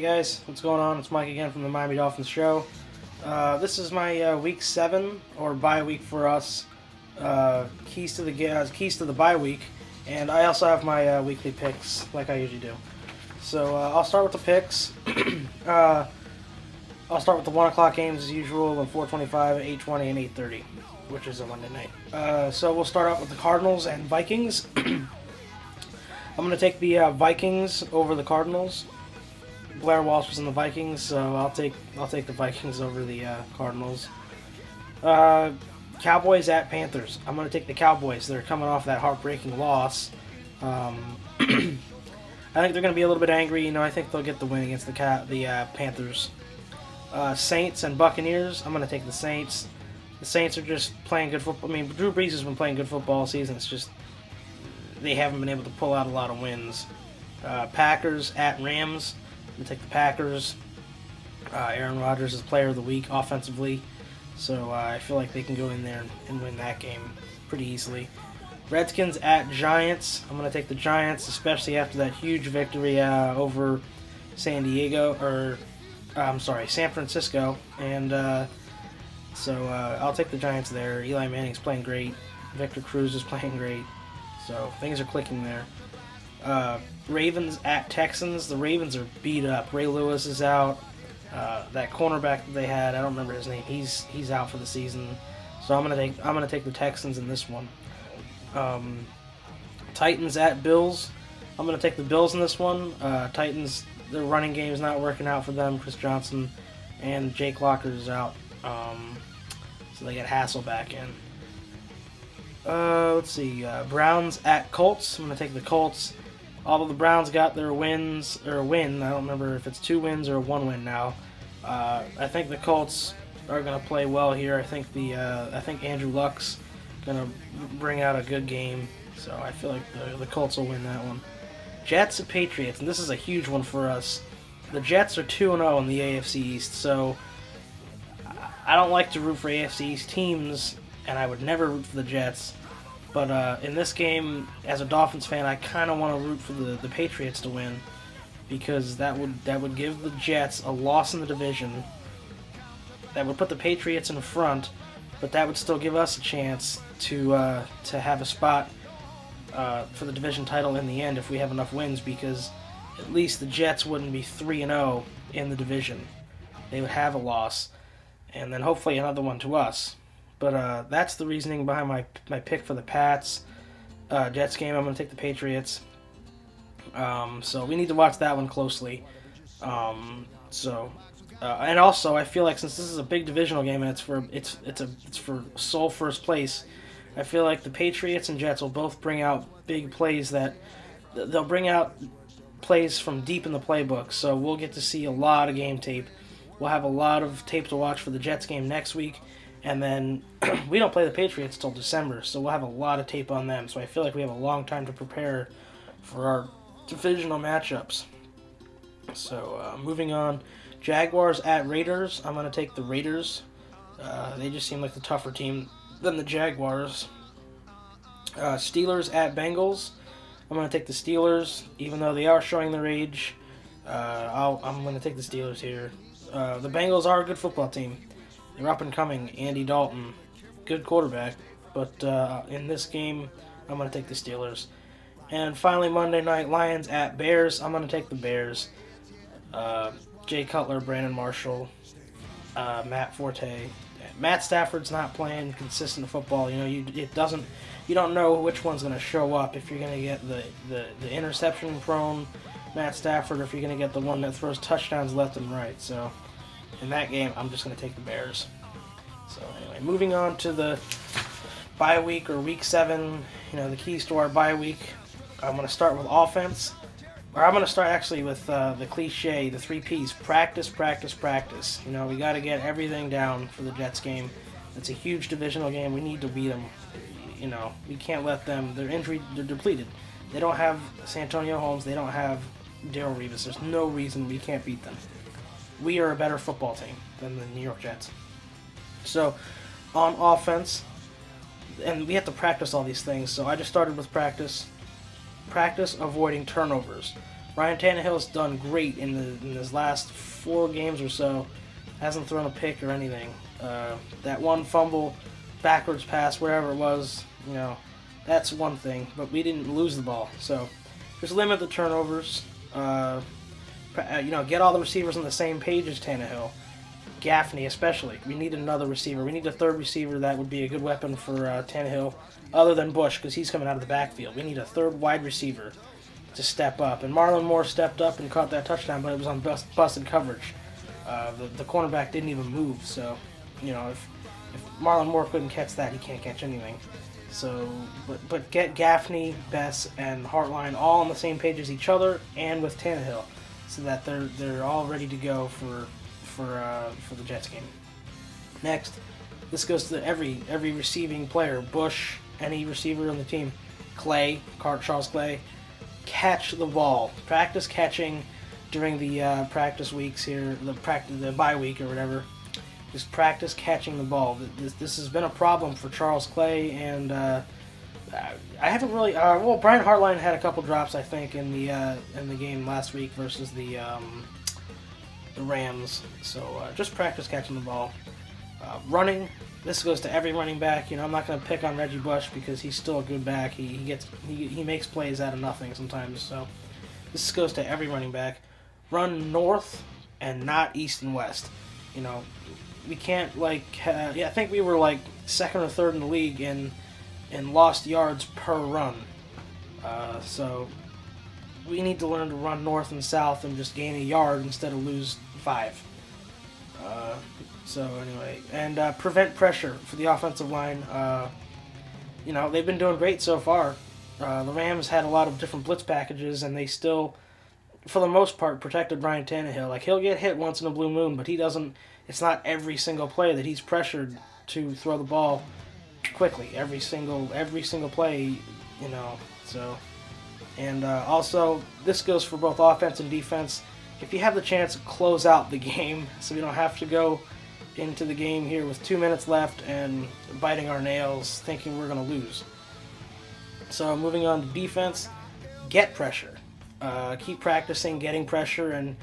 guys, what's going on? It's Mike again from the Miami Dolphins Show. This is my week 7 or bye week for us. Keys to the bye week, and I also have my weekly picks like I usually do. So I'll start with the picks. I'll start with the 1 o'clock games as usual, and 4:25, 8:20, and 8:30, which is a Monday night. So we'll start out with the Cardinals and Vikings. I'm going to take the Vikings over the Cardinals. Blair Walsh was in the Vikings, so I'll take the Vikings over the Cardinals. Cowboys at Panthers. I'm going to take the Cowboys. They're coming off that heartbreaking loss. I think they're going to be a little bit angry. I think they'll get the win against the Panthers. Saints and Buccaneers. I'm going to take the Saints. The Saints are just playing good football. I mean, Drew Brees has been playing good football all season. It's just they haven't been able to pull out a lot of wins. Packers at Rams. I'm going to take the Packers. Aaron Rodgers is player of the week offensively. So I feel like they can go in there and win that game pretty easily. Redskins at Giants. I'm going to take the Giants, especially after that huge victory over San Francisco. And so I'll take the Giants there. Eli Manning's playing great. Victor Cruz is playing great. So things are clicking there. Ravens at Texans. The Ravens are beat up. Ray Lewis is out. That cornerback that they had, I don't remember his name. He's out for the season. So I'm gonna take the Texans in this one. Titans at Bills. I'm gonna take the Bills in this one. Titans, their running game is not working out for them. Chris Johnson and Jake Locker is out. So they get Hassel back in. Let's see. Browns at Colts. I'm gonna take the Colts. Although the Browns got their wins, or a win, I don't remember if it's 2 wins or 1 win now. I think the Colts are going to play well here. I think Andrew Luck's going to bring out a good game. So I feel like the Colts will win that one. Jets and Patriots, and this is a huge one for us. The Jets are 2-0 in the AFC East, so I don't like to root for AFC East teams, and I would never root for the Jets. But in this game, as a Dolphins fan, I kind of want to root for the Patriots to win, because that would give the Jets a loss in the division. That would put the Patriots in front, but that would still give us a chance to have a spot for the division title in the end if we have enough wins, because at least the Jets wouldn't be 3-0 in the division. They would have a loss, and then hopefully another one to us. But that's the reasoning behind my pick for the Pats. Jets game, I'm going to take the Patriots. So we need to watch that one closely. And also, I feel like since this is a big divisional game and it's for sole first place, I feel like the Patriots and Jets will both bring out big plays they'll bring out plays from deep in the playbook. So we'll get to see a lot of game tape. We'll have a lot of tape to watch for the Jets game next week. And then we don't play the Patriots till December, so we'll have a lot of tape on them. So I feel like we have a long time to prepare for our divisional matchups. So moving on, Jaguars at Raiders. I'm going to take the Raiders. They just seem like the tougher team than the Jaguars. Steelers at Bengals. I'm going to take the Steelers, even though they are showing their age. I'm going to take the Steelers here. The Bengals are a good football team. They're up and coming. Andy Dalton, good quarterback. But in this game, I'm going to take the Steelers. And finally, Monday night, Lions at Bears. I'm going to take the Bears. Jay Cutler, Brandon Marshall, Matt Forte. Matt Stafford's not playing consistent football. You don't know which one's going to show up. If you're going to get the interception prone Matt Stafford, or if you're going to get the one that throws touchdowns left and right. So in that game, I'm just going to take the Bears. So anyway, moving on to the bye week or week 7, the keys to our bye week. I'm going to start with offense. Or I'm going to start actually with the cliche, the 3 Ps. Practice, practice, practice. We got to get everything down for the Jets game. It's a huge divisional game. We need to beat them. We can't let them. They're depleted. They don't have Santonio Holmes. They don't have Darrelle Revis. There's no reason we can't beat them. We are a better football team than the New York Jets. So, on offense, and we have to practice all these things, so I just started with practice avoiding turnovers. Ryan Tannehill's done great in his last 4 games or so. Hasn't thrown a pick or anything. That one fumble, backwards pass, wherever it was, that's one thing. But we didn't lose the ball, so just limit the turnovers. Get all the receivers on the same page as Tannehill. Gaffney especially. We need another receiver. We need a third receiver that would be a good weapon for Tannehill, other than Bush, because he's coming out of the backfield. We need a third wide receiver to step up. And Marlon Moore stepped up and caught that touchdown, but it was on busted coverage. The cornerback didn't even move, so if Marlon Moore couldn't catch that, he can't catch anything. So, but get Gaffney, Bess, and Hartline all on the same page as each other and with Tannehill, so that they're all ready to go for the Jets game. Next, this goes to every receiving player. Bush, any receiver on the team. Clay, Charles Clay, catch the ball. Practice catching during the practice weeks here, the bye week or whatever. Just practice catching the ball. This has been a problem for Charles Clay, and I haven't really. Brian Hartline had a couple drops, I think, in the game last week versus the Rams. So just practice catching the ball. Running. This goes to every running back. I'm not going to pick on Reggie Bush because he's still a good back. He makes plays out of nothing sometimes. So this goes to every running back. Run north and not east and west. We can't I think we were second or third in the league in lost yards per run. So we need to learn to run north and south and just gain a yard instead of lose 5. So anyway, and prevent pressure for the offensive line. They've been doing great so far. The Rams had a lot of different blitz packages, and they still, for the most part, protected Ryan Tannehill. He'll get hit once in a blue moon, but he doesn't. It's not every single play that he's pressured to throw the ball quickly. Every single play, So, and also this goes for both offense and defense. If you have the chance, close out the game, so we don't have to go into the game here with 2 minutes left and biting our nails, thinking we're going to lose. So moving on to defense, get pressure. Keep practicing getting pressure, and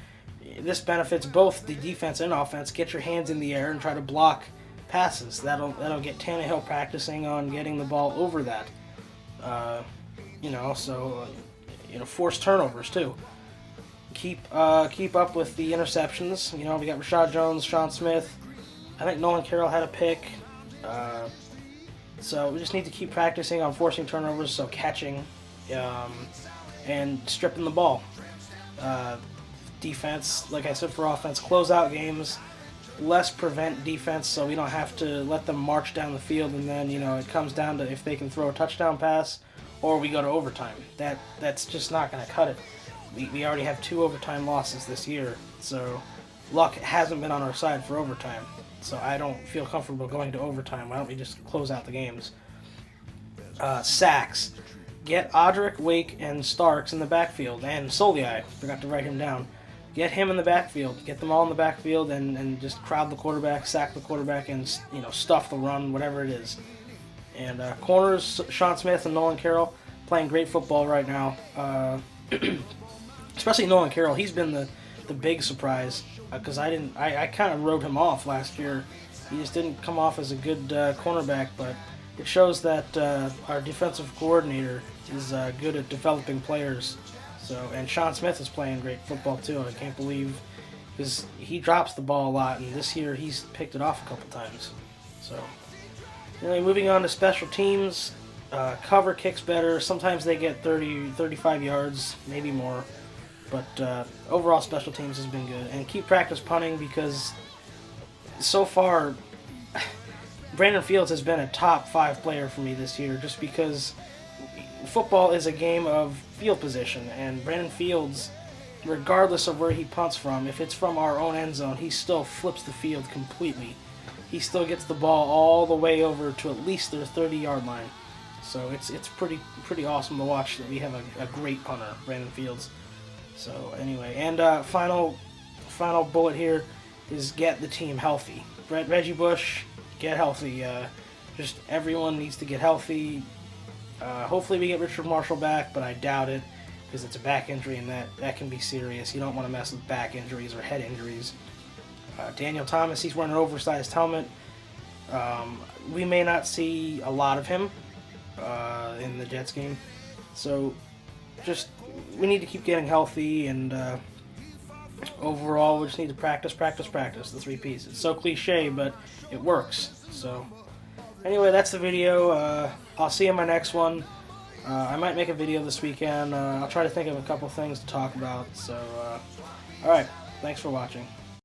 this benefits both the defense and offense. Get your hands in the air and try to block passes. That'll get Tannehill practicing on getting the ball over that. Force turnovers too. Keep up with the interceptions. We got Rashad Jones, Sean Smith. I think Nolan Carroll had a pick. So we just need to keep practicing on forcing turnovers, so catching and stripping the ball. Defense, like I said, for offense, close out games, less prevent defense, so we don't have to let them march down the field, and then it comes down to if they can throw a touchdown pass or we go to overtime. That's just not going to cut it. We already have 2 overtime losses this year, so luck hasn't been on our side for overtime. So I don't feel comfortable going to overtime. Why don't we just close out the games? Sacks. Get Audric, Wake, and Starks in the backfield. And Soliai, forgot to write him down. Get him in the backfield. Get them all in the backfield and just crowd the quarterback, sack the quarterback, and stuff the run, whatever it is. And corners, Sean Smith and Nolan Carroll playing great football right now. Especially Nolan Carroll. He's been the big surprise because I kind of wrote him off last year. He just didn't come off as a good cornerback, but it shows that our defensive coordinator is good at developing players. And Sean Smith is playing great football too. I can't believe, because he drops the ball a lot, and this year he's picked it off a couple times. So, anyway, moving on to special teams, cover kicks better. Sometimes they get 30, 35 yards, maybe more. But overall, special teams has been good. And keep practice punting, because so far, Brandon Fields has been a top 5 player for me this year, just because football is a game of field position. And Brandon Fields, regardless of where he punts from, if it's from our own end zone, he still flips the field completely. He still gets the ball all the way over to at least their 30-yard line. So it's pretty awesome to watch that we have a great punter, Brandon Fields. So anyway, and final bullet here is get the team healthy. Reggie Bush, get healthy. Just everyone needs to get healthy. Hopefully we get Richard Marshall back, but I doubt it. because it's a back injury, and that can be serious. You don't want to mess with back injuries or head injuries. Daniel Thomas, he's wearing an oversized helmet. We may not see a lot of him in the Jets game, so we need to keep getting healthy, and overall we just need to practice, the 3 Ps. It's so cliche, but it works. So anyway, that's the video. I'll see you in my next one. I might make a video this weekend. I'll try to think of a couple things to talk about. So alright, thanks for watching.